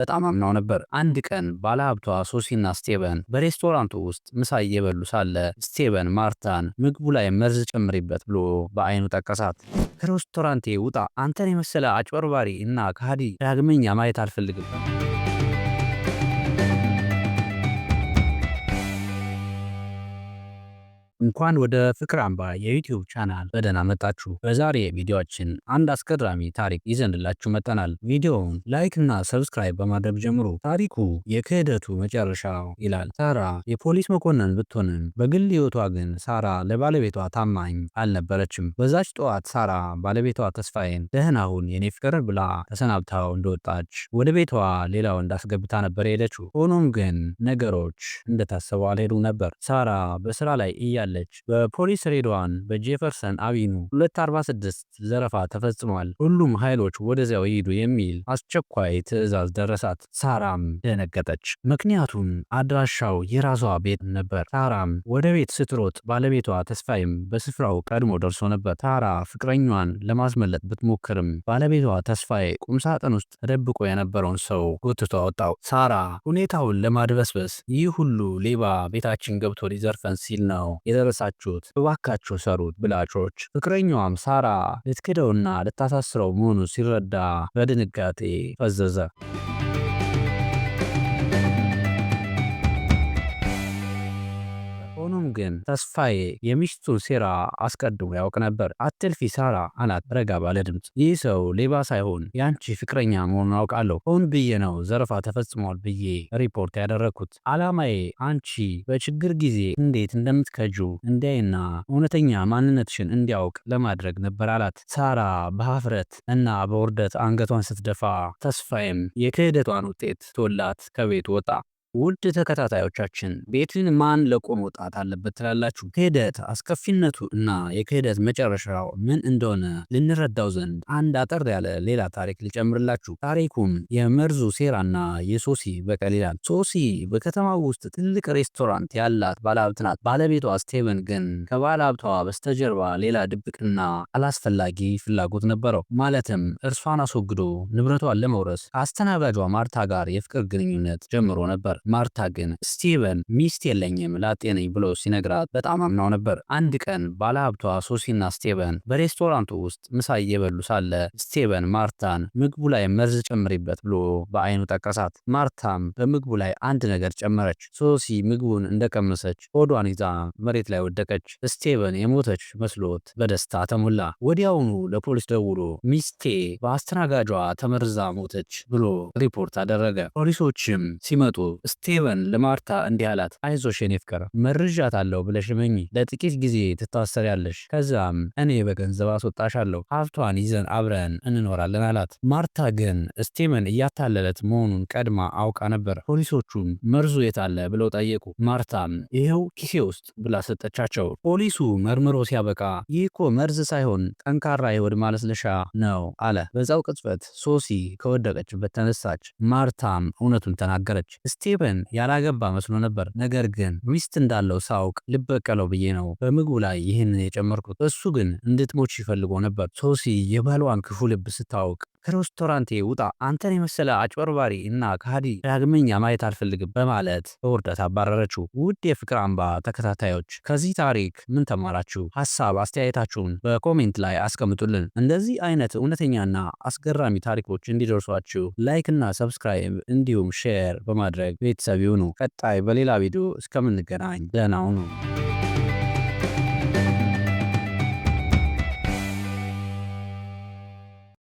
በጣም አምናው ነበር። አንድ ቀን ባለሀብቷ ሶሲና ስቴቨን በሬስቶራንቱ ውስጥ ምሳ እየበሉ ሳለ ስቴቨን ማርታን ምግቡ ላይ መርዝ ጨምሪበት ብሎ በአይኑ ጠቀሳት። ከሬስቶራንቴ ውጣ! አንተን የመሰለ አጭበርባሪ እና ከሃዲ ዳግመኛ ማየት አልፈልግም። እንኳን ወደ ፍቅር አምባ የዩቲዩብ ቻናል በደህና መጣችሁ። በዛሬ ቪዲዮአችን አንድ አስገራሚ ታሪክ ይዘንላችሁ መጥተናል። ቪዲዮውን ላይክ እና ሰብስክራይብ በማድረግ ጀምሩ። ታሪኩ የክህደቱ መጨረሻው ይላል። ሳራ የፖሊስ መኮንን ብትሆንም በግል ህይወቷ ግን ሳራ ለባለቤቷ ታማኝ አልነበረችም። በዛች ጠዋት ሳራ ባለቤቷ ተስፋዬን ደህና ሁን የኔ ፍቅር ብላ ተሰናብታው እንደወጣች ወደ ቤቷ ሌላ ወንድ አስገብታ ነበር የሄደችው። ሆኖም ግን ነገሮች እንደታሰበው አልሄዱም ነበር። ሳራ በስራ ላይ እያለ በፖሊስ ሬድዋን በጄፈርሰን አቪኑ 246 ዘረፋ ተፈጽሟል፣ ሁሉም ኃይሎች ወደዚያው ይሄዱ የሚል አስቸኳይ ትዕዛዝ ደረሳት። ሳራም ደነገጠች፣ ምክንያቱም አድራሻው የራሷ ቤት ነበር። ሳራም ወደ ቤት ስትሮጥ ባለቤቷ ተስፋይም በስፍራው ቀድሞ ደርሶ ነበር። ሳራ ፍቅረኛዋን ለማስመለጥ ብትሞክርም ባለቤቷ ተስፋዬ ቁምሳጥን ውስጥ ተደብቆ የነበረውን ሰው ጎትቶ አወጣው። ሳራ ሁኔታውን ለማድበስበስ ይህ ሁሉ ሌባ ቤታችን ገብቶ ሊዘርፈን ሲል ነው የደረሳችሁት፣ እባካችሁ ሰሩት ብላቾች። ፍቅረኛዋም ሳራ ልትክደውና ልታሳስረው መሆኑን ሲረዳ በድንጋጤ ፈዘዘ። ሆኖም ግን ተስፋዬ የሚስቱን ሴራ አስቀድሞ ያውቅ ነበር። አትልፊ ሳራ አላት ረጋ ባለ ድምፅ። ይህ ሰው ሌባ ሳይሆን ያንቺ ፍቅረኛ መሆኑን አውቃለሁ። ሆን ብዬ ነው ዘረፋ ተፈጽሟል ብዬ ሪፖርት ያደረግኩት። አላማዬ አንቺ በችግር ጊዜ እንዴት እንደምትከጁ እንዲያይና እውነተኛ ማንነትሽን እንዲያውቅ ለማድረግ ነበር አላት። ሳራ በሀፍረት እና በውርደት አንገቷን ስትደፋ፣ ተስፋዬም የክህደቷን ውጤት ቶላት ከቤት ወጣ። ውድ ተከታታዮቻችን ቤትን ማን ለቆ መውጣት አለበት ትላላችሁ? ክህደት አስከፊነቱ እና የክህደት መጨረሻው ምን እንደሆነ ልንረዳው ዘንድ አንድ አጠር ያለ ሌላ ታሪክ ልጨምርላችሁ። ታሪኩም የመርዙ ሴራና የሶሲ በቀል ይላል። ሶሲ በከተማው ውስጥ ትልቅ ሬስቶራንት ያላት ባለሀብት ናት። ባለቤቷ ስቴቨን ግን ከባለሀብቷ በስተጀርባ ሌላ ድብቅና አላስፈላጊ ፍላጎት ነበረው። ማለትም እርሷን አስወግዶ ንብረቷን ለመውረስ ከአስተናጋጇ ማርታ ጋር የፍቅር ግንኙነት ጀምሮ ነበር። ማርታ ግን ስቲቨን ሚስት የለኝም ላጤ ነኝ ብሎ ሲነግራት በጣም አምናው ነበር። አንድ ቀን ባለሀብቷ ሶሲና ስቲቨን በሬስቶራንቱ ውስጥ ምሳ እየበሉ ሳለ ስቲቨን ማርታን ምግቡ ላይ መርዝ ጨምሪበት ብሎ በአይኑ ጠቀሳት። ማርታም በምግቡ ላይ አንድ ነገር ጨመረች። ሶሲ ምግቡን እንደቀመሰች ሆዷን ይዛ መሬት ላይ ወደቀች። ስቲቨን የሞተች መስሎት በደስታ ተሞላ። ወዲያውኑ ለፖሊስ ደውሎ ሚስቴ በአስተናጋጇ ተመርዛ ሞተች ብሎ ሪፖርት አደረገ። ፖሊሶችም ሲመጡ ስቲቨን ለማርታ እንዲህ አላት፣ አይዞሽ የኔ ፍቅር መርዣታለሁ ብለሽ እመኚ፣ ለጥቂት ጊዜ ትታሰሪያለሽ፣ ከዛም እኔ በገንዘብ አስወጣሻለሁ፣ ሀብቷን ይዘን አብረን እንኖራለን አላት። ማርታ ግን ስቲቨን እያታለለት መሆኑን ቀድማ አውቃ ነበር። ፖሊሶቹም መርዙ የት አለ ብለው ጠየቁ። ማርታም ይሄው ኪሴ ውስጥ ብላ ሰጠቻቸው። ፖሊሱ መርምሮ ሲያበቃ ይህ እኮ መርዝ ሳይሆን ጠንካራ የሆድ ማለስለሻ ነው አለ። በዛው ቅጽበት ሶሲ ከወደቀችበት ተነሳች። ማርታም እውነቱን ተናገረች። ስቲቨን ያላገባ መስሎ ነበር፣ ነገር ግን ሚስት እንዳለው ሳውቅ ልበቀለው ብዬ ነው በምግቡ ላይ ይህን የጨመርኩት። እሱ ግን እንድትሞች ይፈልጎ ነበር። ሶሲ የባሏን ክፉ ልብ ስታውቅ ከሬስቶራንቴ ውጣ! አንተን የመሰለ አጭበርባሪ እና ከሃዲ ዳግመኛ ማየት አልፈልግም በማለት በውርደት አባረረችው። ውድ የፍቅር አምባ ተከታታዮች ከዚህ ታሪክ ምን ተማራችሁ? ሀሳብ አስተያየታችሁን በኮሜንት ላይ አስቀምጡልን። እንደዚህ አይነት እውነተኛና አስገራሚ ታሪኮች እንዲደርሷችሁ ላይክ እና ሰብስክራይብ እንዲሁም ሼር በማድረግ ቤተሰብ ይሁኑ። ቀጣይ በሌላ ቪዲዮ እስከምንገናኝ ደህና ሁኑ።